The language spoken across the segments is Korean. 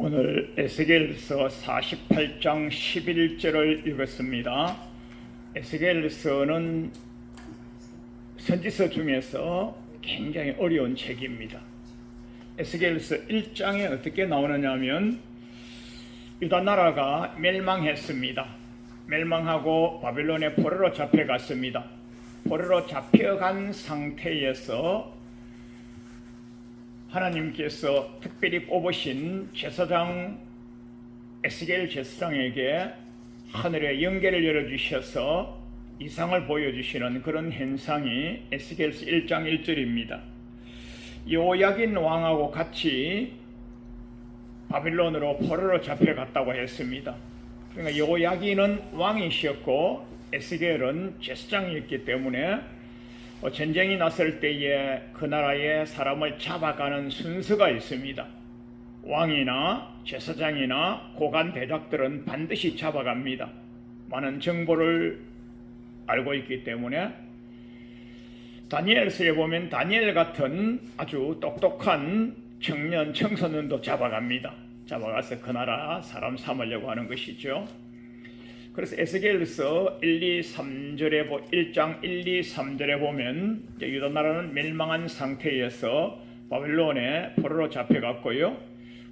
오늘 에스겔서 48장 11절을 읽었습니다. 에스겔서는 선지서 중에서 굉장히 어려운 책입니다. 에스겔서 1장에 어떻게 나오느냐면 유다 나라가 멸망했습니다. 멸망하고 바벨론의 포로로 잡혀갔습니다. 포로로 잡혀간 상태에서 하나님께서 특별히 뽑으신 제사장 에스겔 제사장에게 하늘의 영계를 열어주셔서 이상을 보여주시는 그런 현상이 에스겔서 1장 1절입니다. 요야긴 왕하고 같이 바빌론으로 포로로 잡혀갔다고 했습니다. 그러니까 요야긴은 왕이셨고 에스겔은 제사장이었기 때문에 전쟁이 났을 때에 그 나라의 사람을 잡아가는 순서가 있습니다. 왕이나 제사장이나 고관 대작들은 반드시 잡아갑니다. 많은 정보를 알고 있기 때문에 다니엘서에 보면 다니엘 같은 아주 똑똑한 청년 청소년도 잡아갑니다. 잡아가서 그 나라 사람 삼으려고 하는 것이죠. 그래서 에스겔서 1장 1, 2, 3절에 보면 유다 나라는 멸망한 상태에서 바벨론에 포로로 잡혀갔고요.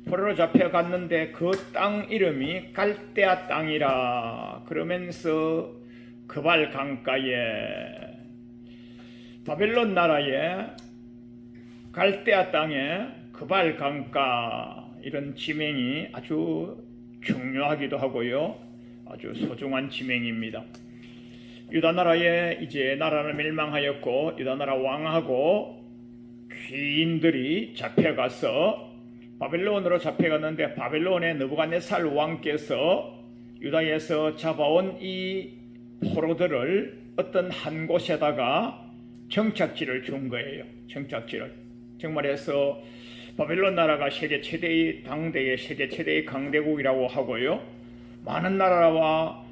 포로로 잡혀갔는데 그 땅 이름이 갈대아 땅이라 그러면서 그발 강가에 바벨론 나라의 갈대아 땅에 그발 강가 이런 지명이 아주 중요하기도 하고요. 아주 소중한 지명입니다. 유다 나라에 이제 나라는 멸망하였고 유다 나라 왕하고 귀인들이 잡혀가서 바벨론으로 잡혀갔는데 바벨론의 느부갓네살 왕께서 유다에서 잡아온 이 포로들을 어떤 한 곳에다가 정착지를 준 거예요. 정착지를. 정말해서 바벨론 나라가 세계 최대의 당대의 세계 최대의 강대국이라고 하고요. 많은 나라와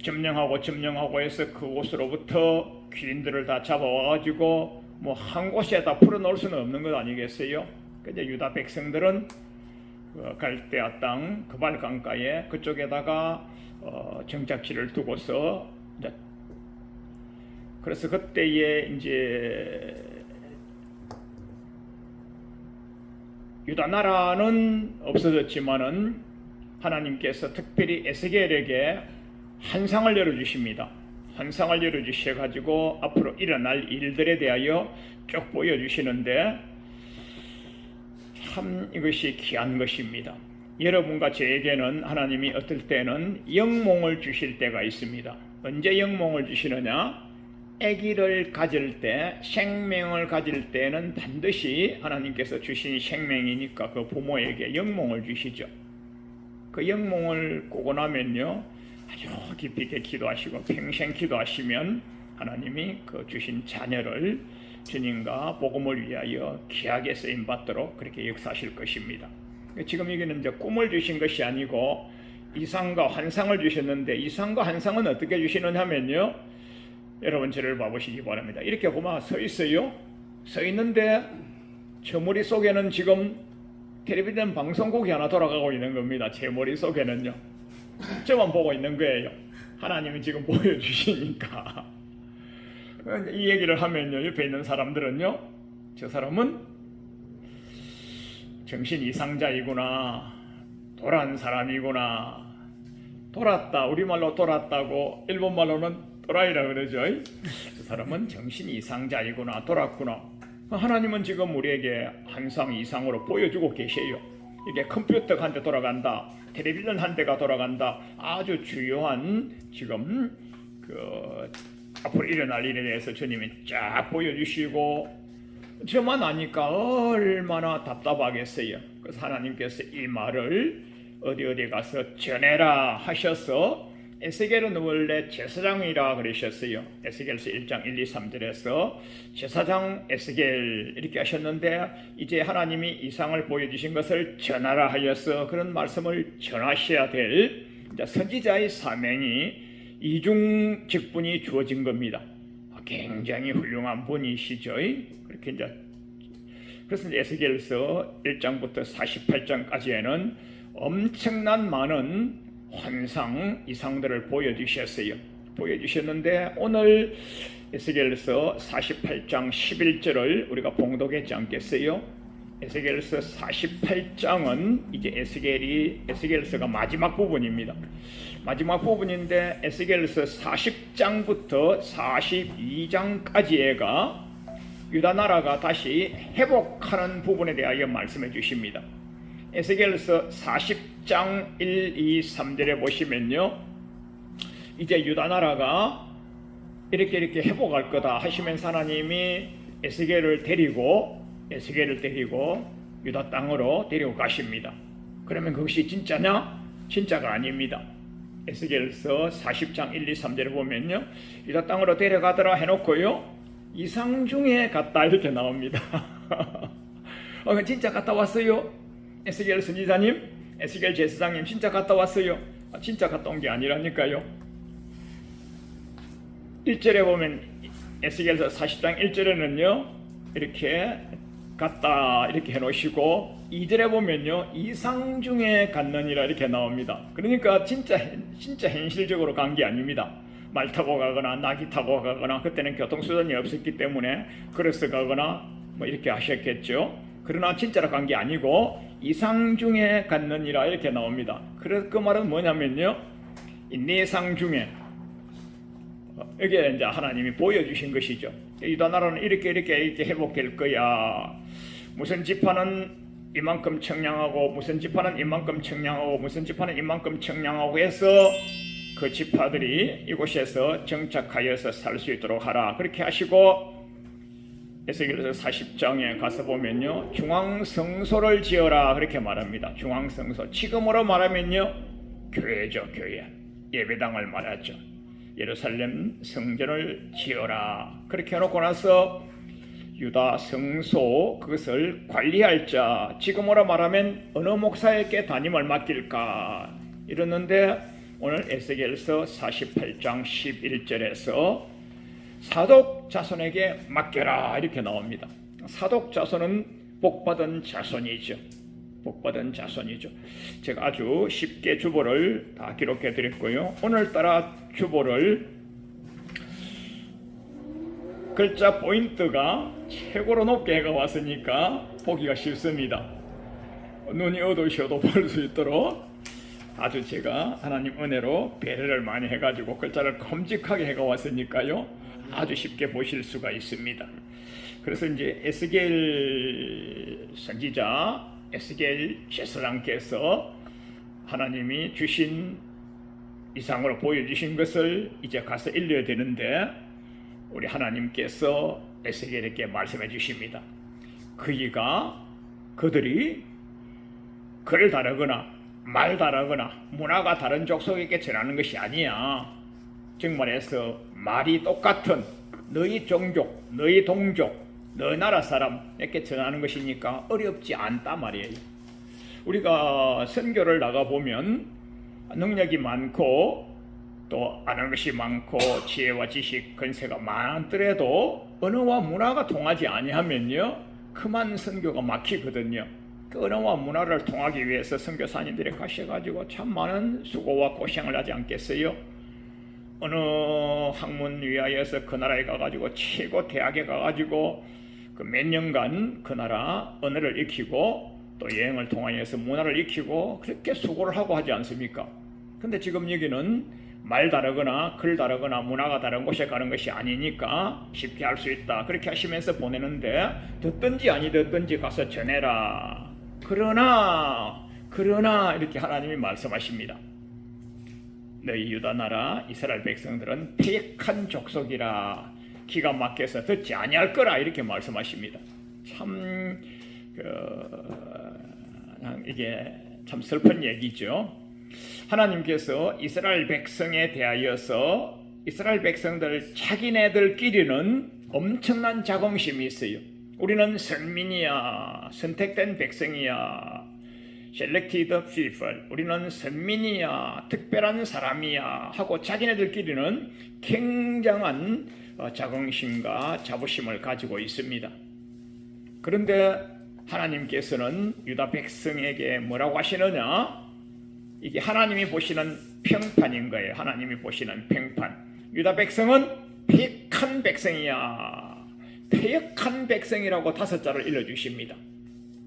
점령하고 해서 그곳으로부터 귀인들을 다 잡아와가지고 뭐 한 곳에다 풀어놓을 수는 없는 것 아니겠어요? 그런데 유다 백성들은 갈대아 땅 그발 강가에 그쪽에다가 정착지를 두고서 그래서 그때에 이제 유다 나라는 없어졌지만은 하나님께서 특별히 에스겔에게 환상을 열어주십니다. 환상을 열어주셔가지고 앞으로 일어날 일들에 대하여 쭉 보여주시는데 참 이것이 귀한 것입니다. 여러분과 저에게는 하나님이 어떨 때는 영몽을 주실 때가 있습니다. 언제 영몽을 주시느냐? 아기를 가질 때, 생명을 가질 때는 반드시 하나님께서 주신 생명이니까 그 부모에게 영몽을 주시죠. 그 영몽을 꾸고 나면요 아주 깊이 있게 기도하시고 평생 기도하시면 하나님이 그 주신 자녀를 주님과 복음을 위하여 귀하게 쓰임 받도록 그렇게 역사하실 것입니다. 지금 여기는 이제 꿈을 주신 것이 아니고 이상과 환상을 주셨는데 이상과 환상은 어떻게 주시느냐 하면요 여러분 저를 봐보시기 바랍니다. 이렇게 보면 서 있어요. 서 있는데 저 머릿속에는 지금 텔레비전 방송국이 하나 돌아가고 있는 겁니다. 제 머릿속에는요. 저만 보고 있는 거예요. 하나님이 지금 보여주시니까. 이 얘기를 하면요. 옆에 있는 사람들은요. 저 사람은 정신 이상자이구나. 돌아온 사람이구나. 돌았다. 우리말로 돌았다고 일본말로는 또라이라 그러죠. 저 사람은 정신 이상자이구나. 돌았구나. 하나님은 지금 우리에게 항상 이상으로 보여주고 계세요. 이게 컴퓨터 한 대 돌아간다, 텔레비전 한 대가 돌아간다. 아주 주요한 지금 앞으로 일어날 일에 대해서 주님이 쫙 보여주시고 저만 아니까 얼마나 답답하겠어요. 그래서 하나님께서 이 말을 어디 가서 전해라 하셔서 에스겔은 원래 제사장이라 그러셨어요. 에스겔서 1장 1, 2, 3절에서 제사장 에스겔 이렇게 하셨는데 이제 하나님이 이상을 보여주신 것을 전하라 하여서 그런 말씀을 전하셔야 될 선지자의 사명이 이중 직분이 주어진 겁니다. 굉장히 훌륭한 분이시죠. 그렇게 이제 그래서 에스겔서 1장부터 48장까지에는 엄청난 많은 환상 이상들을 보여주셨는데 오늘 에스겔서 48장 11절을 우리가 봉독했지 않겠어요? 에스겔서 48장은 이제 에스겔서가 마지막 부분입니다. 마지막 부분인데 에스겔서 40장부터 42장까지가 유다 나라가 다시 회복하는 부분에 대하여 말씀해 주십니다. 에스겔서 40장 1, 2, 3절에 보시면요, 이제 유다 나라가 이렇게 회복할 거다 하시면서 하나님이 에스겔을 데리고 유다 땅으로 데리고 가십니다. 그러면 그것이 진짜냐? 진짜가 아닙니다. 에스겔서 40장 1, 2, 3절에 보면요, 유다 땅으로 데려가더라 해놓고요, 이상 중에 갔다 이렇게 나옵니다. 진짜 갔다 왔어요? 에스겔 선지자님, 에스겔 제사장님 진짜 갔다 왔어요? 진짜 갔다 온 게 아니라니까요. 1절에 보면 에스겔서 40장 1절에는요 이렇게 갔다 이렇게 해놓으시고 2절에 보면요 이상 중에 갔느니라 이렇게 나옵니다. 그러니까 진짜 현실적으로 간 게 아닙니다. 말 타고 가거나 나귀 타고 가거나, 그때는 교통수단이 없었기 때문에 걸어서 가거나 뭐 이렇게 하셨겠죠. 그러나 진짜로 간 게 아니고 이상 중에 갔느니라 이렇게 나옵니다. 그래서 그 말은 뭐냐면요, 이 내상 중에 이게 이제 하나님이 보여주신 것이죠. 유다 나라는 이렇게 회복될 거야. 무슨 지파는 이만큼 청량하고, 무슨 지파는 이만큼 청량하고, 무슨 지파는 이만큼 청량하고 해서 그 지파들이 이곳에서 정착하여서 살 수 있도록 하라. 그렇게 하시고 에스겔서 40장에 가서 보면요, 중앙성소를 지어라 그렇게 말합니다. 중앙성소, 지금으로 말하면요 교회죠. 교회, 예배당을 말하죠. 예루살렘 성전을 지어라 그렇게 해놓고 나서 유다 성소 그것을 관리할 자, 지금으로 말하면 어느 목사에게 담임을 맡길까 이러는데, 오늘 에스겔서 48장 11절에서 사독 자손에게 맡겨라 이렇게 나옵니다. 사독 자손은 복받은 자손이죠. 제가 아주 쉽게 주보를 다 기록해 드렸고요. 오늘따라 주보를 글자 포인트가 최고로 높게 해가 왔으니까 보기가 쉽습니다. 눈이 어두우셔도 볼 수 있도록 아주 제가 하나님 은혜로 배려를 많이 해가지고 글자를 큼직하게 해가 왔으니까요, 아주 쉽게 보실 수가 있습니다. 그래서 이제 에스겔 선지자, 에스겔 제사장께서 하나님이 주신 이상으로 보여주신 것을 이제 가서 읽어야 되는데, 우리 하나님께서 에스겔에게 말씀해 주십니다. 그들이 글을 다르거나 말 다르거나 문화가 다른 족속에게 전하는 것이 아니야. 정말해서 말이 똑같은 너희 종족, 너희 동족, 너희 나라 사람 이렇게 전하는 것이니까 어렵지 않다 말이에요. 우리가 선교를 나가보면 능력이 많고 또 아는 것이 많고 지혜와 지식, 근세가 많더라도 언어와 문화가 통하지 아니하면요 그만 선교가 막히거든요. 그 언어와 문화를 통하기 위해서 선교사님들이 가셔가지고 참 많은 수고와 고생을 하지 않겠어요? 어느 학문 위하여서 그 나라에 가가지고 최고 대학에 가가지고 그 몇 년간 그 나라 언어를 익히고 또 여행을 통하여서 문화를 익히고 그렇게 수고를 하고 하지 않습니까? 근데 지금 여기는 말 다르거나 글 다르거나 문화가 다른 곳에 가는 것이 아니니까 쉽게 할 수 있다 그렇게 하시면서 보내는데, 듣든지 아니 듣든지 가서 전해라. 그러나 이렇게 하나님이 말씀하십니다. 너희 유다 나라 이스라엘 백성들은 패역한 족속이라 기가 막혀서 듣지 아니할 거라 이렇게 말씀하십니다. 참 이게 참 슬픈 얘기죠. 하나님께서 이스라엘 백성에 대하여서 이스라엘 백성들 자기네들끼리는 엄청난 자긍심이 있어요. 우리는 선민이야, 선택된 백성이야, selected people, 우리는 선민이야, 특별한 사람이야 하고 자기네들끼리는 굉장한 자긍심과 자부심을 가지고 있습니다. 그런데 하나님께서는 유다 백성에게 뭐라고 하시느냐? 이게 하나님이 보시는 평판인 거예요. 하나님이 보시는 평판. 유다 백성은 패역한 백성이야. 패역한 백성이라고 5자를 일러주십니다.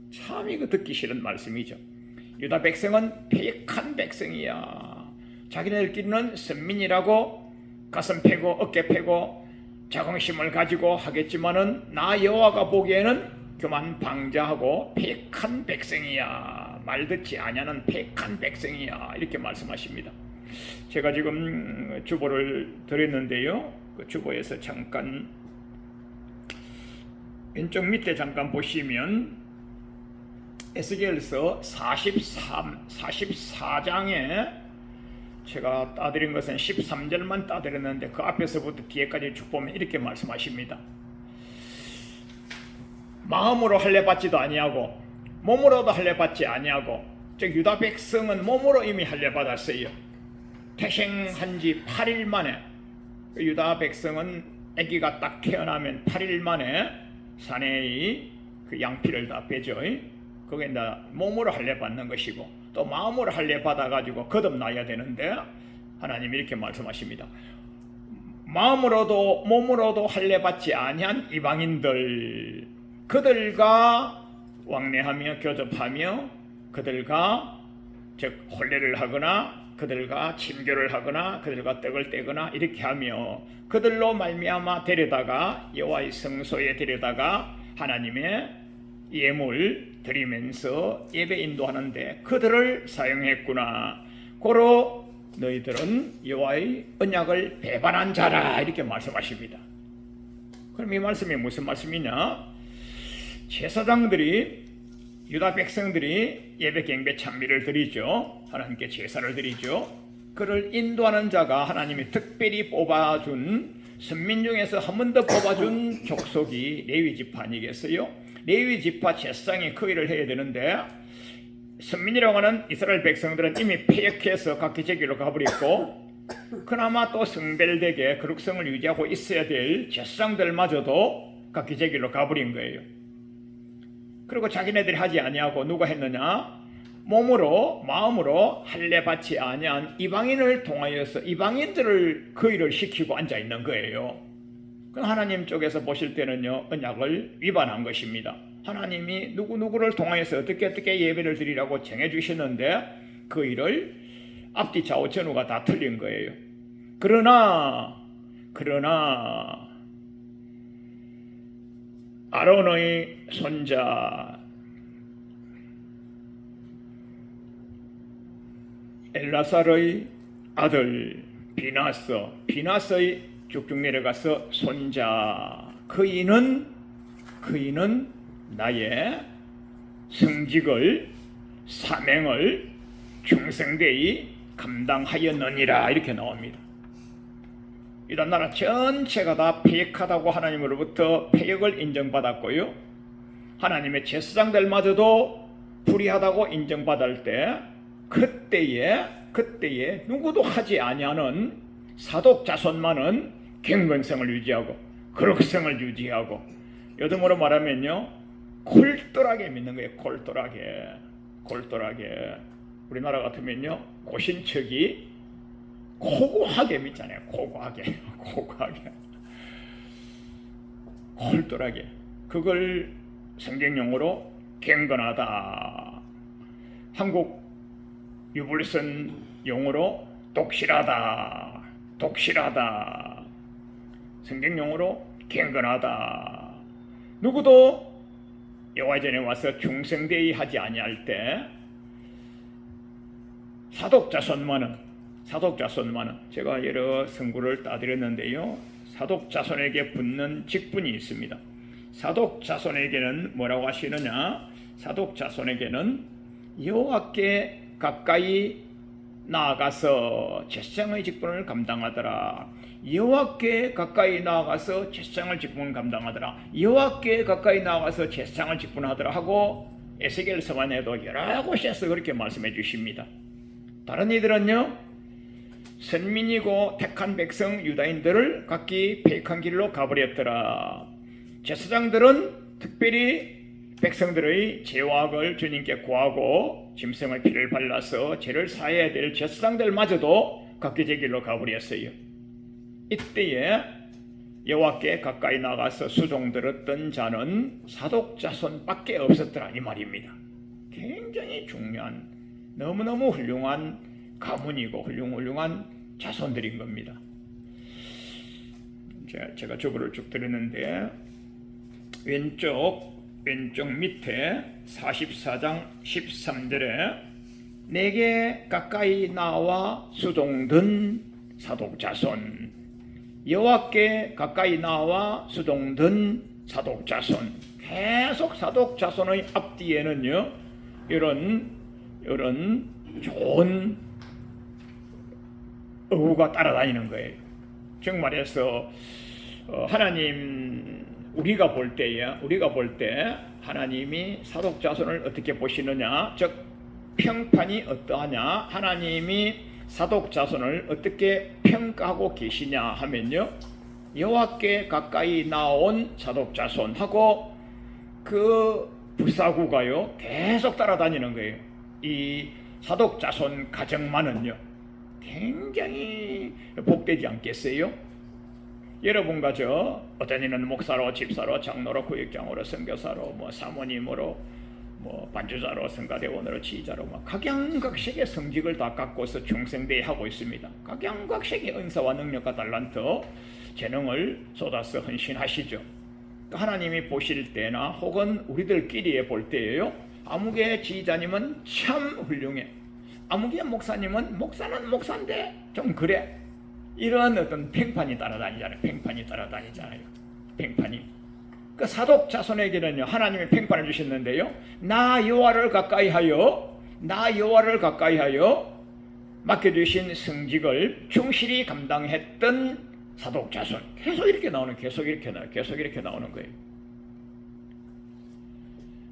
참 이거 듣기 싫은 말씀이죠. 유다 백성은 패역한 백성이야. 자기네들끼리는 선민이라고 가슴 패고 어깨 패고 자긍심을 가지고 하겠지만은 나 여호와가 보기에는 그만 방자하고 패역한 백성이야. 말 듣지 아니하는 패역한 백성이야. 이렇게 말씀하십니다. 제가 지금 주보를 드렸는데요. 그 주보에서 잠깐 왼쪽 밑에 잠깐 보시면 에스겔서 44장에 제가 따드린 것은 13절만 따드렸는데 그 앞에서부터 뒤에까지 쭉 보면 이렇게 말씀하십니다. 마음으로 할례 받지도 아니하고 몸으로도 할례 받지 아니하고, 즉 유다 백성은 몸으로 이미 할례 받았어요. 태생한 지 8일 만에, 유다 백성은 아기가 딱 태어나면 8일 만에 사내의 그 양피를 다 빼죠. 그게 다 몸으로 할례 받는 것이고, 또 마음으로 할례 받아가지고 거듭나야 되는데 하나님이 이렇게 말씀하십니다. 마음으로도 몸으로도 할례 받지 아니한 이방인들, 그들과 왕래하며 교접하며 그들과 즉 혼례를 하거나 그들과 침교를 하거나 그들과 떡을 떼거나 이렇게 하며 그들로 말미암아 데려다가 여호와의 성소에 데려다가 하나님의 예물 드리면서 예배 인도하는데 그들을 사용했구나. 고로 너희들은 여호와의 언약을 배반한 자라. 이렇게 말씀하십니다. 그럼 이 말씀이 무슨 말씀이냐? 제사장들이, 유다 백성들이 예배 경배 찬미를 드리죠. 하나님께 제사를 드리죠. 그를 인도하는 자가 하나님이 특별히 뽑아준, 선민 중에서 한 번 더 뽑아준 족속이 레위 지파 아니겠어요? 레위 지파 제사장이 그 일을 해야 되는데 선민이라고 하는 이스라엘 백성들은 이미 패역해서 각기 제길로 가버렸고, 그나마 또 성별되게 거룩성을 유지하고 있어야 될 제사장들마저도 각기 제길로 가버린 거예요. 그리고 자기네들이 하지 아니하고 누가 했느냐? 몸으로 마음으로 할례 받지 아니한 이방인을 통하여서 이방인들을 그 일을 시키고 앉아 있는 거예요. 그럼 하나님 쪽에서 보실 때는요, 언약을 위반한 것입니다. 하나님이 누구누구를 통하여서 어떻게 예배를 드리라고 정해 주시는데 그 일을 앞뒤 좌우 전후가 다 틀린 거예요. 그러나 아론의 손자 엘라살의 아들 비나스의 쭉쭉 내려가서 손자, 그이는 나의 성직을 사명을 충성되이 감당하였느니라. 이렇게 나옵니다. 유다 나라 전체가 다 패역하다고 하나님으로부터 패역을 인정받았고요, 하나님의 제사장들마저도 불의하다고 인정받을 때 그때에 누구도 하지 아니하는 사독 자손만은 경건성을 유지하고 거룩성을 유지하고, 요즘으로 말하면요, 골똘하게 믿는 거예요. 골똘하게. 우리나라 같으면요, 고신척이 고고하게 믿잖아요. 고고하게. 골똘하게. 그걸 성경용어로 경건하다, 한국 유불선 용어로 독실하다, 성경용어로 경건하다. 누구도 여호와 전에 와서 충성되이 하지 아니할 때 사독자손만은 제가 여러 선구를 따드렸는데요, 사독자손에게 붙는 직분이 있습니다. 사독자손에게는 뭐라고 하시느냐? 사독자손에게는 여호와께 가까이 나아가서 제사장의 직분을 감당하더라. 여호와께 가까이 나아가서 제사장의 직분을 감당하더라. 여호와께 가까이 나아가서 제사장의 직분하더라 하고 에스겔 서반에도 여러 곳에서 그렇게 말씀해 주십니다. 다른 이들은요, 선민이고 택한 백성 유다인들을 각기 패역한 길로 가버렸더라. 제사장들은 특별히 백성들의 죄악을 주님께 구하고 짐승의 피를 발라서 죄를 사해야 될 제사장들마저도 각기 길로 가버렸어요. 이때에 여호와께 가까이 나가서 수종 들었던 자는 사독자손밖에 없었더라 이 말입니다. 굉장히 중요한 너무너무 훌륭한 가문이고 훌륭한 자손들인 겁니다. 제가 저거를 쭉 들었는데 왼쪽 밑에 44장 13절에 내게 가까이 나와 수종든 사독자손, 여호와께 가까이 나와 수종든 사독자손, 계속 사독자손의 앞뒤에는요 이런 좋은 어구가 따라다니는 거예요. 즉 말해서 하나님 우리가 볼 때 하나님이 사독자손을 어떻게 보시느냐, 즉 평판이 어떠하냐, 하나님이 사독자손을 어떻게 평가하고 계시냐 하면요, 여호와께 가까이 나온 사독자손하고 그 부사구가요 계속 따라다니는 거예요. 이 사독자손 가정만은요 굉장히 복되지 않겠어요? 여러분과 저 어떤 이는 목사로, 집사로, 장로로, 구역장으로, 선교사로, 사모님으로, 반주자로, 성가대원으로, 지휘자로 각양각색의 성직을 다 갖고서 중생대에 하고 있습니다. 각양각색의 은사와 능력과 달란트, 재능을 쏟아서 헌신하시죠. 하나님이 보실 때나 혹은 우리들끼리 볼 때예요, 아무개 지휘자님은 참 훌륭해, 아무개 목사님은 목사는 목사인데 좀 그래, 이런 어떤 평판이 따라다니잖아요. 평판이. 그 사독 자손에게는요 하나님이 평판을 주셨는데요, 나 여호와를 가까이하여 맡겨주신 성직을 충실히 감당했던 사독 자손, 계속 이렇게 나오는 거예요.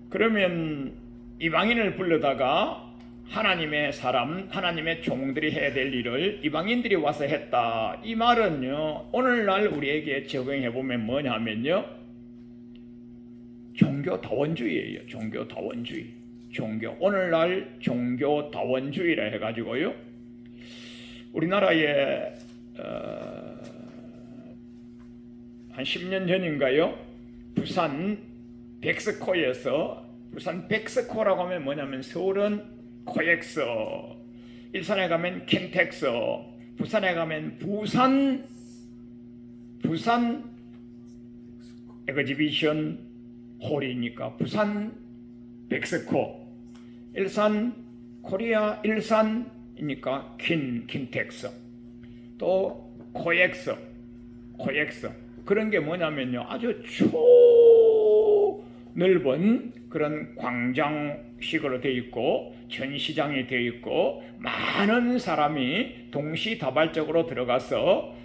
그러면 이방인을 불러다가 하나님의 사람, 하나님의 종들이 해야 될 일을 이방인들이 와서 했다, 이 말은요 오늘날 우리에게 적용해보면 뭐냐면요 종교다원주의예요. 오늘날 종교다원주의라 해가지고요 우리나라에 한 10년 전인가요, 부산 백스코라고 하면 뭐냐면 서울은 코엑서, 일산에 가면 킨텍서, 부산에 가면 부산 에그지비션 홀이니까 부산 백스코, 일산 코리아 일산이니까 킨텍서, 또 코엑서. 그런 게 뭐냐면요 아주 넓은 그런 광장식으로 되어 있고 전시장이 되어 있고 많은 사람이 동시다발적으로 들어가서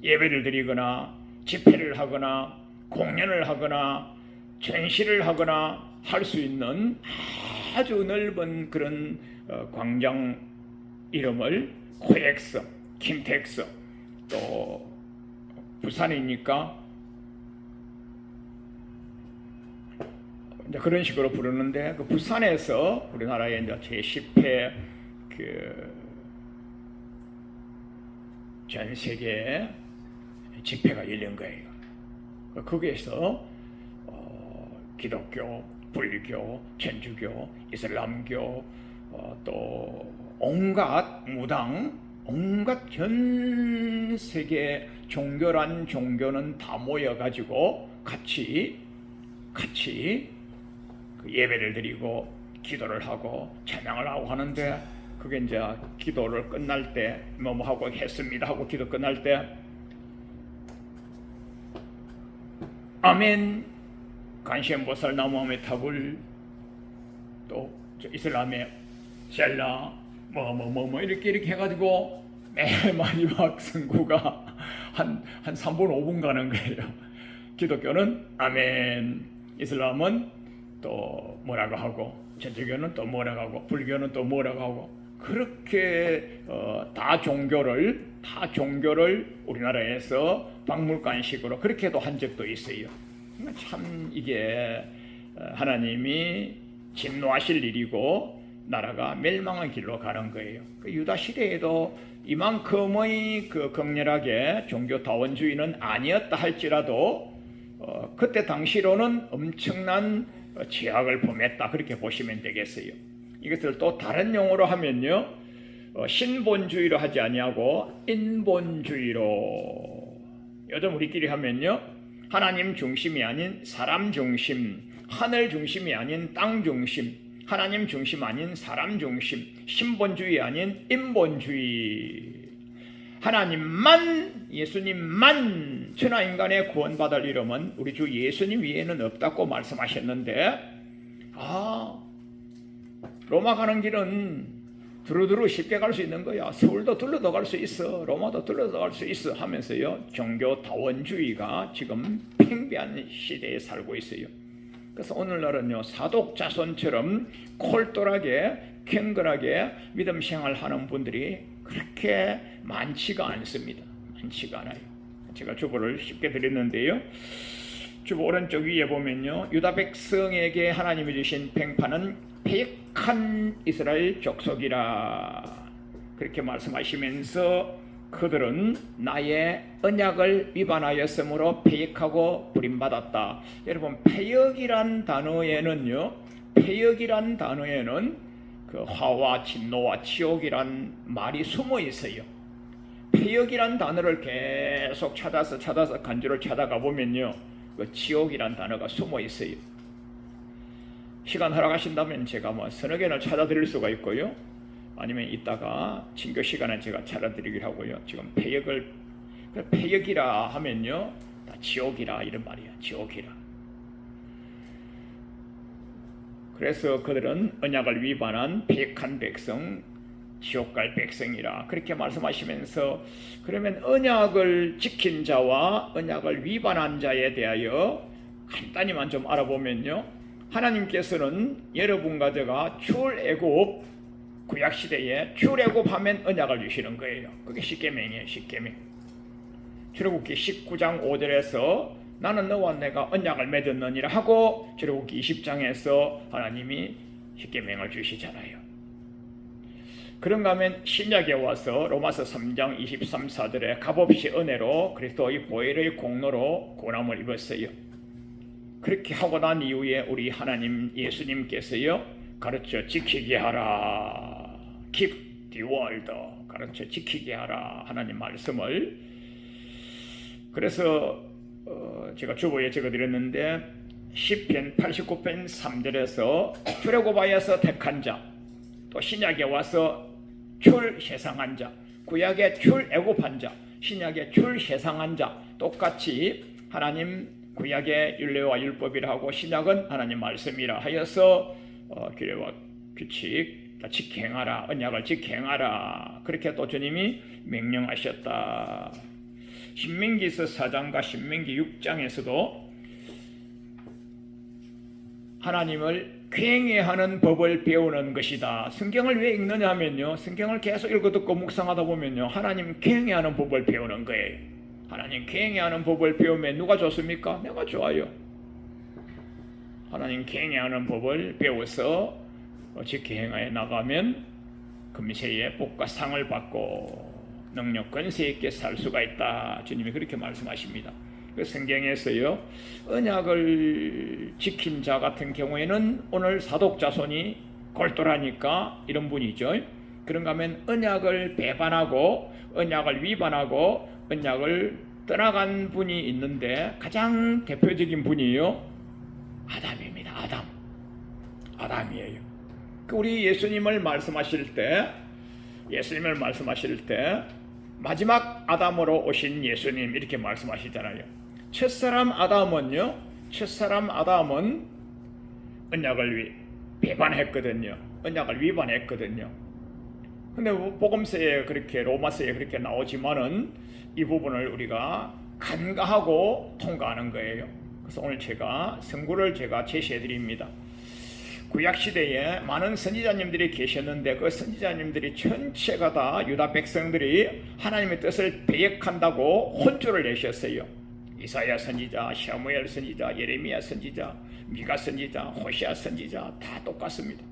예배를 드리거나 집회를 하거나 공연을 하거나 전시를 하거나 할 수 있는 아주 넓은 그런 광장 이름을 코엑스, 킨텍스, 또 부산이니까 이제 그런 식으로 부르는데, 그 부산에서 우리나라의 이제 제10회 그 전 세계 집회가 열린 거예요. 거기에서 기독교, 불교, 천주교, 이슬람교, 또 온갖 무당, 온갖 전 세계 종교란 종교는 다 모여가지고 같이 그 예배를 드리고 기도를 하고 찬양을 하고 하는데, 그게 이제 기도를 끝날 때 뭐 하고 했습니다 하고 기도 끝날 때 아멘, 관세음보살 나무함의 탑을, 또 이슬람의 셀라 이렇게 해가지고 맨 마지막 성구가 한 3분 5분 가는 거예요. 기독교는 아멘, 이슬람은 또 뭐라고 하고, 천주교는 또 뭐라고 하고, 불교는 또 뭐라고 하고, 그렇게 다 종교를 우리나라에서 박물관식으로 그렇게도 한 적도 있어요. 참 이게 하나님이 진노하실 일이고 나라가 멸망의 길로 가는 거예요. 그 유다 시대에도 이만큼의 그 극렬하게 종교 다원주의는 아니었다 할지라도 그때 당시로는 엄청난 죄악을 범했다 그렇게 보시면 되겠어요. 이것을 또 다른 용어로 하면요, 신본주의로 하지 아니하고 인본주의로, 요즘 우리끼리 하면요, 하나님 중심이 아닌 사람 중심, 하늘 중심이 아닌 땅 중심, 하나님 중심 아닌 사람 중심, 신본주의 아닌 인본주의, 하나님만, 예수님만 천하인간의 구원받을 이름은 우리 주 예수님 위에는 없다고 말씀하셨는데, 로마 가는 길은 두루두루 쉽게 갈 수 있는 거야. 서울도 둘러도 갈 수 있어, 로마도 둘러도 갈 수 있어 하면서요, 종교 다원주의가 지금 팽배한 시대에 살고 있어요. 그래서 오늘날은요, 사독 자손처럼 콜똘하게 캥거하게 믿음 생활하는 분들이 그렇게 많지가 않습니다. 많지가 않아요. 제가 주보를 쉽게 드렸는데요, 주보 오른쪽 위에 보면요, 유다 백성에게 하나님이 주신 팽판은 패역한 이스라엘 족속이라 그렇게 말씀하시면서 그들은 나의 언약을 위반하였으므로 패역하고 버림받았다. 여러분, 패역이란 단어에는요, 패역이란 단어에는 그 화와 진노와 지옥이란 말이 숨어 있어요. 패역이란 단어를 계속 찾아서 간주를 찾아가 보면요, 그 지옥이란 단어가 숨어 있어요. 시간 허락하신다면 제가 뭐 서너 개를 찾아드릴 수가 있고요, 아니면 이따가 친교 시간에 제가 찾아드리기로 하고요. 지금 패역이라 하면요, 다 지옥이라 이런 말이야. 지옥이라. 그래서 그들은 언약을 위반한 패역한 백성, 지옥 갈 백성이라 그렇게 말씀하시면서, 그러면 언약을 지킨 자와 언약을 위반한 자에 대하여 간단히만 좀 알아보면요, 하나님께서는 여러분과 제가 출애굽 구약시대에 출애굽하면 언약을 주시는 거예요. 그게 십계명이에요. 십계명. 출애굽기 19장 5절에서 나는 너와 내가 언약을 맺었느니라 하고, 출애굽기 20장에서 하나님이 십계명을 주시잖아요. 그런가 하면 신약에 와서 로마서 3장 23, 4절에 값없이 은혜로 그리스도의 보혈의 공로로 구원함을 입었어요. 그렇게 하고 난 이후에 우리 하나님 예수님께서요, 가르쳐 지키게 하라, keep the word, 가르쳐 지키게 하라 하나님 말씀을. 그래서 제가 주보에 적어드렸는데, 시편 89편 3절에서 출애굽하여서 택한 자, 또 신약에 와서 출세상한 자, 구약에 출애굽한 자, 신약에 출세상한 자, 똑같이 하나님 구약의 율례와 율법이라 하고 신약은 하나님 말씀이라 하여서 규례와 규칙 다 지켜행하라, 언약을 지켜행하라, 그렇게 또 주님이 명령하셨다. 신명기서 4장과 신명기 6장에서도 하나님을 쾌행해하는 법을 배우는 것이다. 성경을 왜 읽느냐 하면요, 성경을 계속 읽어듣고 묵상하다 보면요, 하나님 쾌행해하는 법을 배우는 거예요. 하나님 쾌행해하는 법을 배우면 누가 좋습니까? 내가 좋아요. 하나님 쾌행해하는 법을 배워서 지켜 행하여 나가면 금세에 복과 상을 받고 능력 권세 있게 살 수가 있다. 주님이 그렇게 말씀하십니다. 그 성경에서요, 언약을 지킨 자 같은 경우에는 오늘 사독 자손이 골똘하니까 이런 분이죠. 그런가 하면 언약을 배반하고 언약을 위반하고 언약을 떠나간 분이 있는데, 가장 대표적인 분이요, 아담입니다. 아담이에요. 우리 예수님을 말씀하실 때 마지막 아담으로 오신 예수님 이렇게 말씀하시잖아요. 첫사람 아담은 언약을 배반했거든요. 언약을 위반했거든요. 근데 복음서에 그렇게, 로마서에 그렇게 나오지만은 이 부분을 우리가 간과하고 통과하는 거예요. 그래서 오늘 제가 선구를 제시해 드립니다. 구약 시대에 많은 선지자님들이 계셨는데, 그 선지자님들이 전체가 다 유다 백성들이 하나님의 뜻을 배역한다고 혼쭐을 내셨어요. 이사야 선지자, 샤무엘 선지자, 예레미야 선지자, 미가 선지자, 호시아 선지자 다 똑같습니다.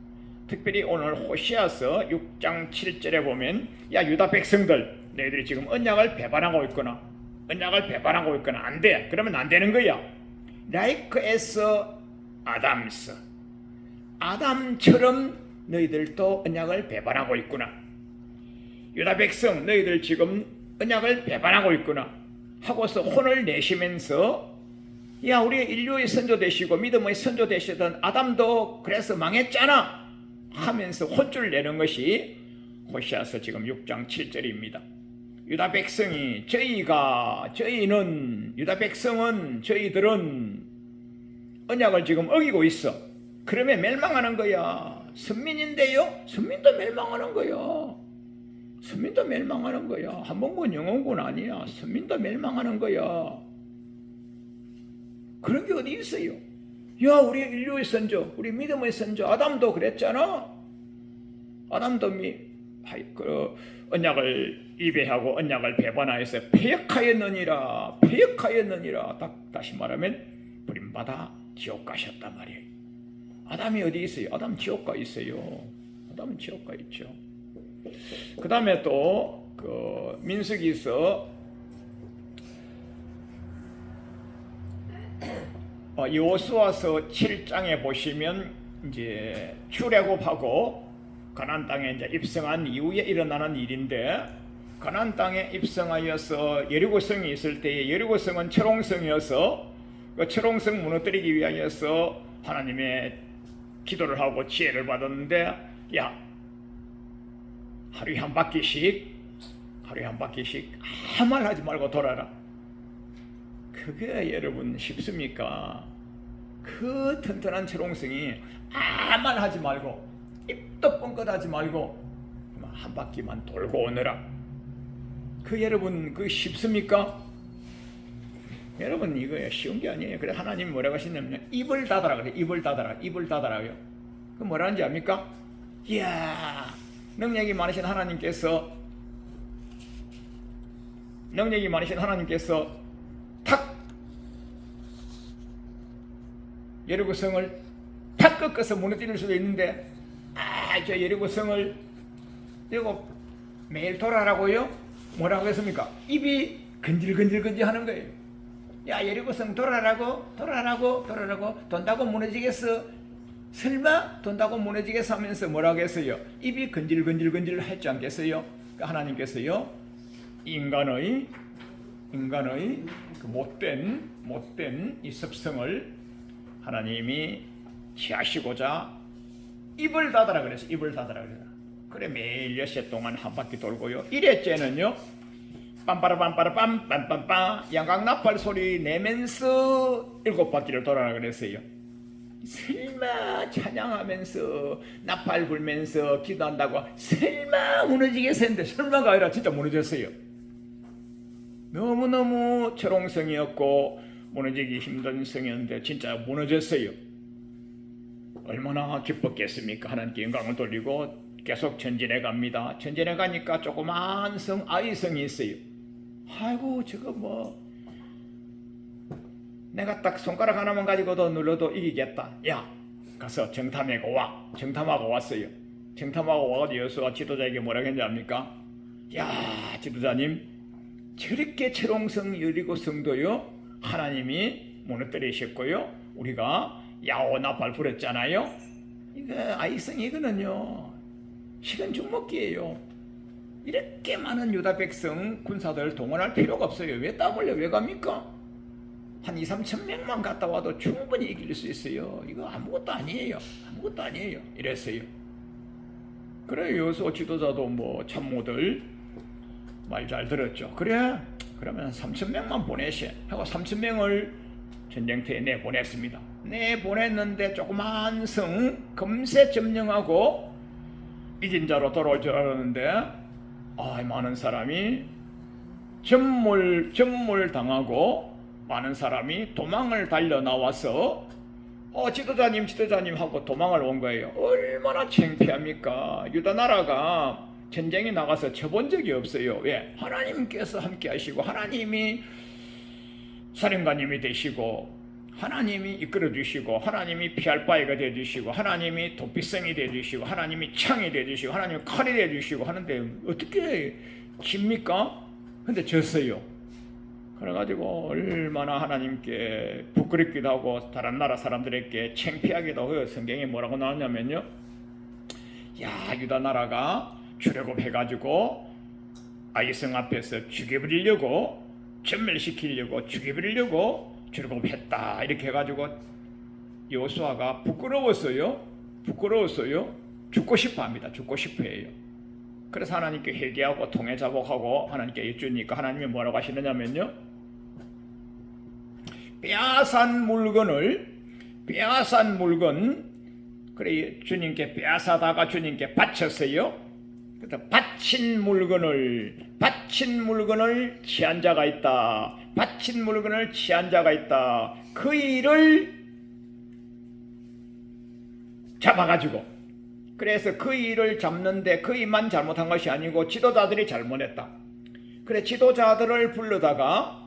특별히 오늘 호시아서 6장 7절에 보면 야 유다 백성들 너희들이 지금 언약을 배반하고 있거나 안 돼. 그러면 안 되는 거야. Like as Adams. 아담처럼 너희들도 언약을 배반하고 있구나. 유다 백성 너희들 지금 언약을 배반하고 있구나 하고서 혼을 내시면서 야 우리 인류의 선조 되시고 믿음의 선조 되시던 아담도 그래서 망했잖아 하면서 혼쭐을 내는 것이 호시아서 지금 6장 7절입니다. 유다 백성이 저희들은 언약을 지금 어기고 있어. 그러면 멸망하는 거야. 선민인데요? 선민도 멸망하는 거야. 한번군 영혼군 아니야. 선민도 멸망하는 거야. 그런 게 어디 있어요? 야 우리 인류의 선조, 우리 믿음의 선조 아담도 그랬잖아. 아담도 언약을 이배하고 언약을 배반하여서 패역하였느니라. 다시 말하면 버림받아 지옥 가셨단 말이에요. 아담이 어디 있어요? 아담 지옥가 있어요. 아담은 지옥가 있죠. 그 다음에 또 민수기서 여호수아서 7장에 보시면 이제 출애굽하고 가나안 땅에 이제 입성한 이후에 일어나는 일인데, 가나안 땅에 입성하여서 여리고성이 있을 때에 여리고성은 철옹성이어서 그 철옹성 무너뜨리기 위하여서 하나님의 기도를 하고 지혜를 받았는데, 야 하루에 한 바퀴씩 아무 말 하지 말고 돌아라. 그게 여러분 쉽습니까? 그 튼튼한 철옹성이 아무 말 하지 말고 입도 뻥끗하지 말고 한 바퀴만 돌고 오너라. 그 여러분 그 쉽습니까? 여러분 이거 쉬운 게 아니에요. 그래 하나님 뭐라고 하시냐면 입을 닫아라 그래. 입을 닫아라요. 그 뭐라는지 압니까? 이야, 능력이 많으신 하나님께서 탁 여리고성을 탁 꺾어서 무너뜨릴 수도 있는데, 저 여리고성을 이거 매일 돌아라고요? 뭐라고 했습니까? 입이 근질근질 하는 거예요. 야 여리고성 돌아라고 돈다고 무너지겠어? 설마 돈다고 무너지겠어 하면서 뭐라고 했어요? 입이 근질근질 했지 않겠어요? 그러니까 하나님께서요 인간의 그 못된 이 습성을 하나님이 취하시고자 입을 닫아라 그래서 그래 매일 6시 동안 한 바퀴 돌고요. 1회째는요 빰빠라빰빠라빰 빰빰빰 양강나팔 소리 내면서 7바퀴를 돌아라 그랬어요. 설마 찬양하면서 나팔 불면서 기도한다고 설마 무너지겠어 했는데 설마가 아니라 진짜 무너졌어요. 너무너무 철옹성이었고 무너지기 힘든 성이었는데 진짜 무너졌어요. 얼마나 기뻤겠습니까? 하나님께 영광을 돌리고 계속 전진해 갑니다. 전진해 가니까 조그만 성 아이성이 있어요. 아이고 저거 내가 딱 손가락 하나만 가지고도 눌러도 이기겠다. 야 가서 정탐하고 왔어요. 정탐하고 와가지고 여호수아 지도자에게 뭐라고 했는지 압니까? 야 지도자님, 저렇게 철옹성 여리고 성도요 하나님이 무너뜨리셨고요 우리가 야호 나팔 불었잖아요. 이거 아이성이거든요. 식은 죽먹기예요. 이렇게 많은 유다 백성 군사들 동원할 필요가 없어요. 왜 땀 흘려 왜 갑니까? 한 2-3천 명만 갔다 와도 충분히 이길 수 있어요. 이거 아무것도 아니에요. 이랬어요. 그래 여호수아 지도자도 참모들 말 잘 들었죠. 그래 그러면 3천 명만 보내시 하고 3천 명을 전쟁터에 내보냈습니다. 내보냈는데 조그만 성 금세 점령하고 이긴 자로 돌아올 줄 알았는데 많은 사람이 전몰당하고 많은 사람이 도망을 달려 나와서 지도자님 하고 도망을 온 거예요. 얼마나 창피합니까? 유다 나라가 전쟁에 나가서 쳐본 적이 없어요. 왜? 하나님께서 함께 하시고 하나님이 사령관님이 되시고 하나님이 이끌어 주시고 하나님이 피할 바위가 되어 주시고 하나님이 도피성이 되어 주시고 하나님이 창이 되어 주시고 하나님이 칼이 되어 주시고 하는데 어떻게 집니까? 근데 졌어요. 그래가지고 얼마나 하나님께 부끄럽기도 하고 다른 나라 사람들에게 창피하기도 하고 성경에 뭐라고 나왔냐면요, 야, 유다 나라가 출애굽해가지고 아이성 앞에서 죽여버리려고, 전멸시키려고 죽여버리려고 출애굽했다 이렇게 해가지고 여호수아가 부끄러웠어요. 죽고 싶어합니다. 죽고 싶어해요. 그래서 하나님께 회개하고 통해 자복하고 하나님께 여쭈니까 하나님이 뭐라고 하시느냐면요, 빼앗은 물건 그래 주님께 빼앗아다가 주님께 바쳤어요. 그래서 바친 물건을 취한 자가 있다. 바친 물건을 취한 자가 있다. 그 일을 잡아가지고, 그래서 그 일을 잡는데 그 일만 잘못한 것이 아니고 지도자들이 잘못했다. 그래 지도자들을 불러다가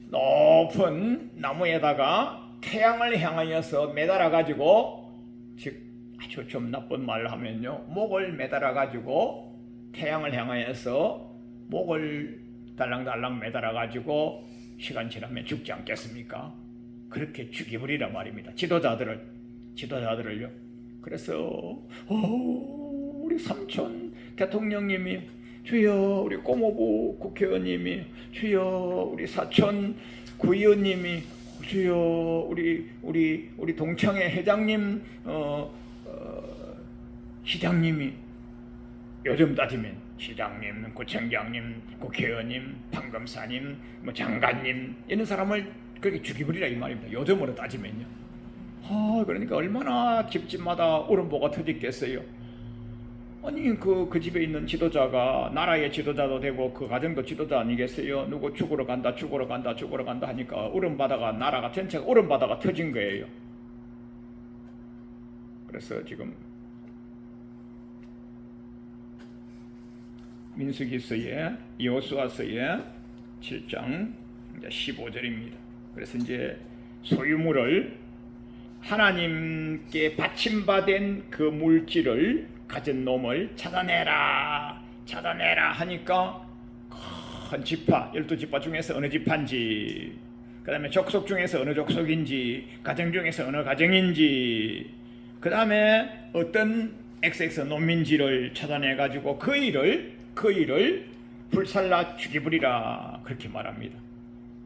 높은 나무에다가 태양을 향하여서 매달아 가지고, 즉 아주 좀 나쁜 말을 하면요, 목을 매달아 가지고 태양을 향하여서 목을 달랑달랑 매달아 가지고 시간 지나면 죽지 않겠습니까? 그렇게 죽여버리란 말입니다. 지도자들을요. 그래서 우리 삼촌 대통령님이, 주여 우리 꼬모부 국회의원님이, 주여 우리 사촌 구의원님이, 주여 우리 동창회 회장님, 시장님이, 요즘 따지면 시장님, 구청장님, 국회의원님, 판검사님, 장관님, 이런 사람을 그렇게 죽여버리라 이 말입니다. 요즘으로 따지면요. 그러니까 얼마나 집집마다 울음보가 터졌겠어요. 아니 그 집에 있는 지도자가 나라의 지도자도 되고 그 가정도 지도자 아니겠어요? 누구 죽으러 간다 하니까 울음바다가, 나라가 전체가 울음바다가 터진 거예요. 그래서 지금 민수기서에, 여호수아서에 7장 15절입니다. 그래서 이제 소유물을, 하나님께 바침받은 그 물질을 가진 놈을 찾아내라 하니까 큰 지파, 12지파 중에서 어느 지파인지, 그 다음에 족속 중에서 어느 족속인지, 가정 중에서 어느 가정인지, 그 다음에 어떤 XX 놈인지를 찾아내가지고 그 일을 불살라 죽여버리라 그렇게 말합니다.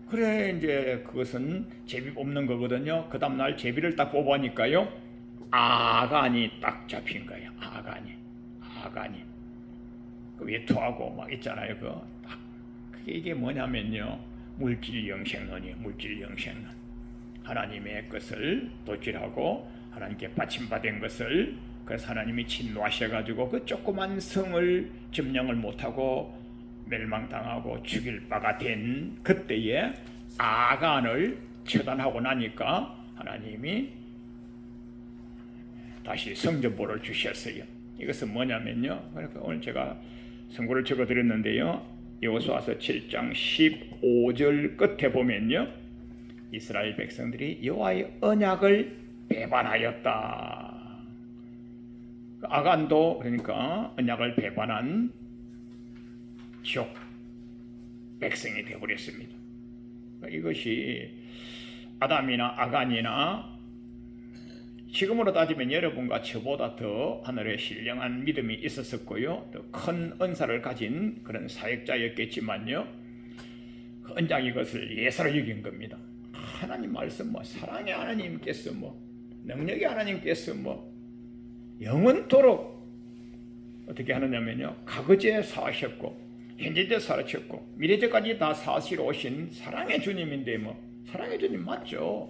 그래 이제 그것은 제비 뽑는 거거든요. 그 다음날 제비를 딱 뽑아니까요, 아간이 딱 잡힌 거예요. 아간이 그 외투하고 막 있잖아요. 그게 이게 뭐냐면요, 물질 영생론이에요. 하나님의 것을 도질하고 하나님께 바침받은 것을, 그래서 하나님이 진노하셔가지고 그 조그만 성을 점령을 못하고 멸망당하고 죽일 바가 된 그때에 아간을 처단하고 나니까 하나님이 다시 성전보를 주셨어요. 이것은 뭐냐면요, 그러니까 오늘 제가 선고를 적어드렸는데요, 여호수아서 7장 15절 끝에 보면요, 이스라엘 백성들이 여호와의 언약을 배반하였다. 아간도 그러니까 언약을 배반한 지옥 백성이 되어버렸습니다. 이것이 아담이나 아간이나 지금으로 따지면 여러분과 저보다 더 하늘에 신령한 믿음이 있었었고요, 더 큰 은사를 가진 그런 사역자였겠지만요, 그 언약 이것을 예사로 여긴 겁니다. 하나님 말씀, 사랑의 하나님께서, 능력의 하나님께서 영원토록 어떻게 하느냐면요, 과거제 사하셨고 현재제 사하셨고 미래제까지 다 사시러 오신 사랑의 주님인데, 사랑의 주님 맞죠?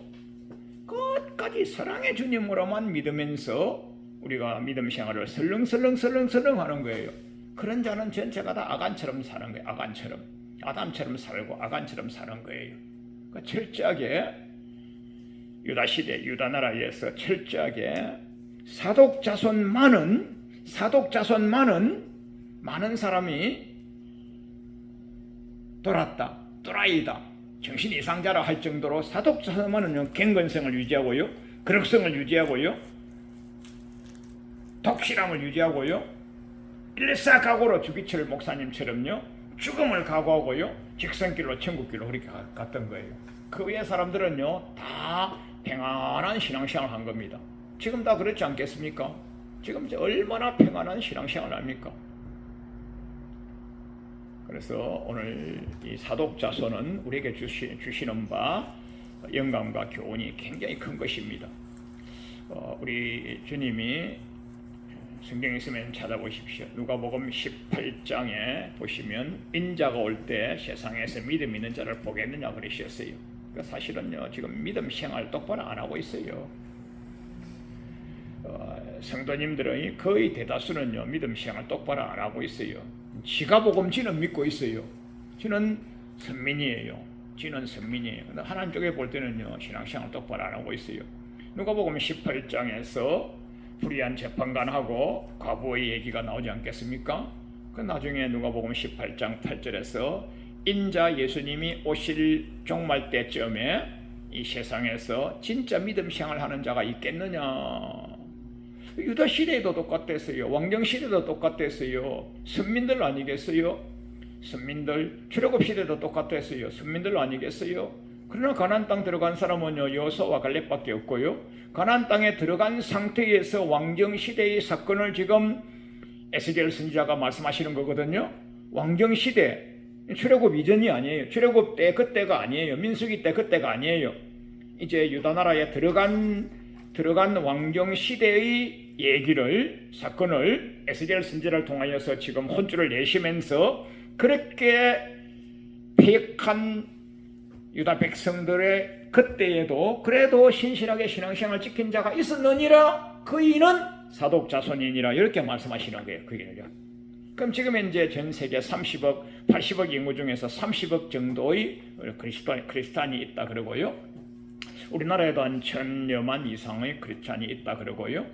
끝까지 사랑의 주님으로만 믿으면서 우리가 믿음 생활을 설렁설렁 하는 거예요. 그런 자는 전체가 다 아간처럼 사는 거예요. 아담처럼 살고 아간처럼 사는 거예요. 그러니까 철저하게 유다 시대, 유다 나라에서 철저하게 사독 자손 많은 사람이 돌았다. 또라이다, 정신 이상자라 할 정도로 사독자손만은 갱건성을 유지하고요, 거룩성을 유지하고요, 독실함을 유지하고요, 일사각오로 주기철 목사님처럼요 죽음을 각오하고요 직선길로 천국길로 그렇게 갔던 거예요. 그 외의 사람들은요 다 평안한 신앙생활을 한 겁니다. 지금 다 그렇지 않겠습니까? 지금 얼마나 평안한 신앙생활을 합니까? 그래서 오늘 이 사독자손은 우리에게 주시는 바 영감과 교훈이 굉장히 큰 것입니다. 우리 주님이 성경에 있으면 찾아보십시오. 누가복음 18장에 보시면 인자가 올 때 세상에서 믿음 있는 자를 보겠느냐 그러셨어요. 그러니까 사실은요 지금 믿음 생활 똑바로 안 하고 있어요. 성도님들의 거의 대다수는요 믿음 생활 똑바로 안 하고 있어요. 지가 복음 지는 믿고 있어요. 지는 선민이에요. 지는 선민이에요. 근데 하나님 쪽에 볼 때는요 신앙생활 똑바로 안 하고 있어요. 누가복음 18장에서 불의한 재판관하고 과부의 얘기가 나오지 않겠습니까? 그 나중에 누가복음 18장 8절에서 인자 예수님이 오실 종말 때쯤에 이 세상에서 진짜 믿음 생활하는 자가 있겠느냐. 유다 시대에도 똑같았어요. 왕정 시대도 똑같았어요. 선민들 아니겠어요? 선민들 출애굽 시대도 똑같았어요. 선민들 아니겠어요? 그러나 가나안 땅 들어간 사람은요 여호수아와 갈렙밖에 없고요. 가나안 땅에 들어간 상태에서 왕정 시대의 사건을 지금 에스겔 선지자가 말씀하시는 거거든요. 왕정 시대, 출애굽 이전이 아니에요. 출애굽 때 그때가 아니에요. 민수기 때 그때가 아니에요. 이제 유다 나라에 들어간 왕정 시대의 얘기를 사건을 에스겔 선지자를 통하여서 지금 혼주를 내시면서 그렇게 폐역한 유다 백성들의 그때에도 그래도 신실하게 신앙생활을 지킨 자가 있었느니라 그 이는 사독 자손이니라 이렇게 말씀하시는 거예요. 그게요. 그럼 지금 현재 전 세계 30억, 80억 인구 중에서 30억 정도의 크리스찬이 있다 그러고요. 우리나라에도 한 1000여만 이상의 크리스찬이 있다 그러고요.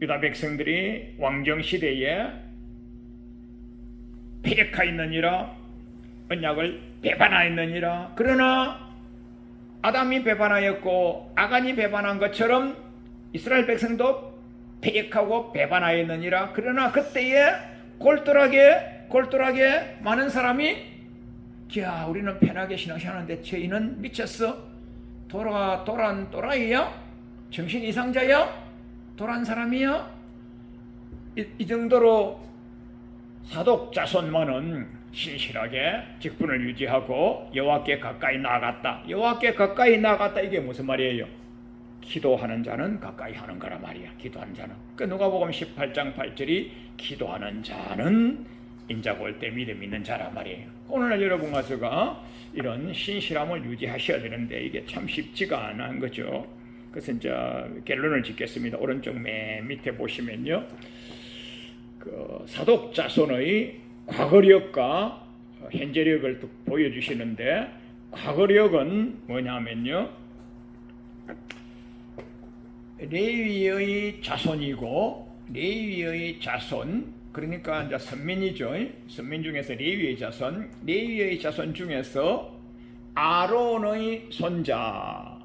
유다 백성들이 왕정 시대에 폐역하였느니라 언약을 배반하였느니라. 그러나 아담이 배반하였고 아간이 배반한 것처럼 이스라엘 백성도 폐역하고 배반하였느니라. 그러나 그때에 골똘하게 많은 사람이 야 우리는 편하게 신앙생활하는데 저희는 미쳤어? 도란 또라이야? 정신 이상자야? 도란 사람이야? 이 정도로 사독 자손만은 신실하게 직분을 유지하고 여호와께 가까이 나아갔다. 여호와께 가까이 나아갔다 이게 무슨 말이에요? 기도하는 자는 가까이 하는 거라 말이야. 기도하는 자는. 그 누가복음 18장 8절이 기도하는 자는 인자가 올 때 믿음 있는 자라 말이에요. 오늘날 여러분과 제가 이런 신실함을 유지하셔야 되는데 이게 참 쉽지가 않은 거죠. 그래서 이제 결론을 짓겠습니다. 오른쪽 맨 밑에 보시면요. 그 사독 자손의 과거력과 현재력을 보여주시는데 과거력은 뭐냐면요. 레위의 자손이고 레위의 자손 그러니까 이제 선민이죠. 선민 중에서 레위의 자손 중에서 아론의 손자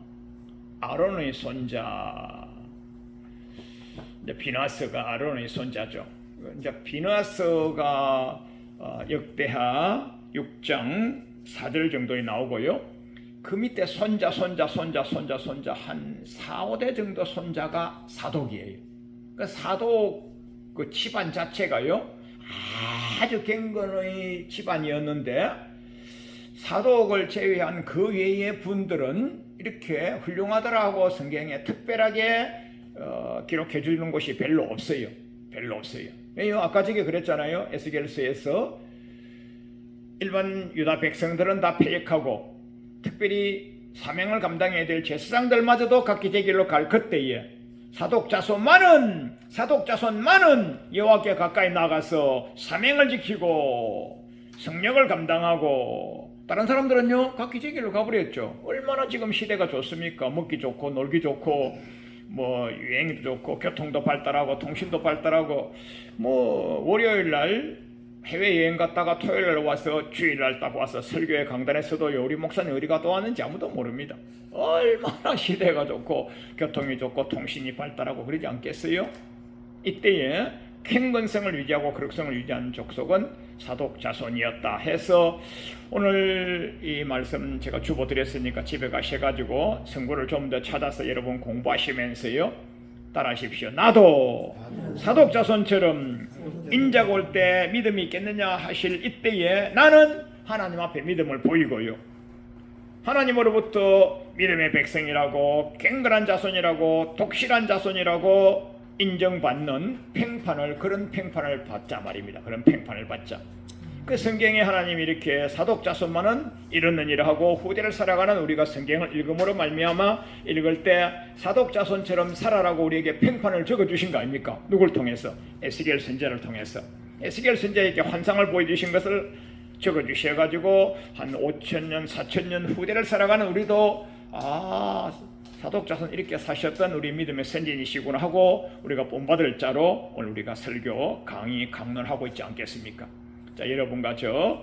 이제 비나스가 아론의 손자죠. 이제 비나스가 역대하 6장 4절 정도에 나오고요. 그 밑에 손자 한 4, 5대 정도 손자가 사독이에요. 그 사독 그 집안 자체가요 아주 경건의 집안이었는데 사독을 제외한 그 외의 분들은 이렇게 훌륭하더라고 성경에 특별하게 기록해 주는 곳이 별로 없어요. 왜요? 아까 저게 그랬잖아요. 에스겔서에서 일반 유다 백성들은 다 폐역하고 특별히 사명을 감당해야 될 제사장들마저도 각기 제 길로 갈 그때에 사독 자손만은 여호와께 가까이 나가서 사명을 지키고 성령을 감당하고 다른 사람들은요 각기 제 길로 가버렸죠. 얼마나 지금 시대가 좋습니까? 먹기 좋고 놀기 좋고 뭐 유행도 좋고 교통도 발달하고 통신도 발달하고 뭐 월요일 날 해외여행 갔다가 토요일날 와서 주일날 딱 와서 설교회 강단에서도요, 우리 목사님 어디 갔다 왔는지 아무도 모릅니다. 얼마나 시대가 좋고 교통이 좋고 통신이 발달하고 그러지 않겠어요? 이때에 ken근성을 유지하고 거룩성을 유지하는 족속은 사독 자손이었다 해서 오늘 이 말씀 제가 주보드렸으니까 집에 가셔가지고 성구를 좀 더 찾아서 여러분 공부하시면서요, 따라하십시오. 나도 사독 자손처럼 인자가 올 때 믿음이 있겠느냐 하실 이때에 나는 하나님 앞에 믿음을 보이고요, 하나님으로부터 믿음의 백성이라고, 갱건한 자손이라고, 독실한 자손이라고 인정받는 그런 팽판을 받자 말입니다. 그런 팽판을 받자. 그 성경에 하나님이 이렇게 사독 자손만은 이르는 일을 하고 후대를 살아가는 우리가 성경을 읽음으로 말미암아 읽을 때 사독 자손처럼 살아라고 우리에게 팽판을 적어주신 거 아닙니까? 누굴 통해서? 에스겔 선지자를 통해서. 에스겔 선지자에게 환상을 보여주신 것을 적어주셔가지고 한 5,000년, 4,000년 후대를 살아가는 우리도 사독자손 이렇게 사셨던 우리 믿음의 선진이시구나 하고 우리가 본받을 자로 오늘 우리가 설교, 강의, 강론하고 있지 않겠습니까? 자, 여러분과 저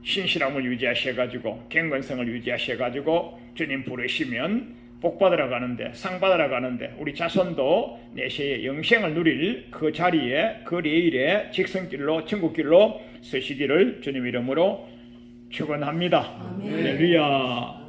신실함을 유지하셔가지고 갱건성을 유지하셔가지고 주님 부르시면 복 받으러 가는데, 상 받으러 가는데 우리 자손도 내세의 영생을 누릴 그 자리에, 그 레일에 직선길로, 천국길로 서시기를 주님 이름으로 축원합니다. 할렐루야.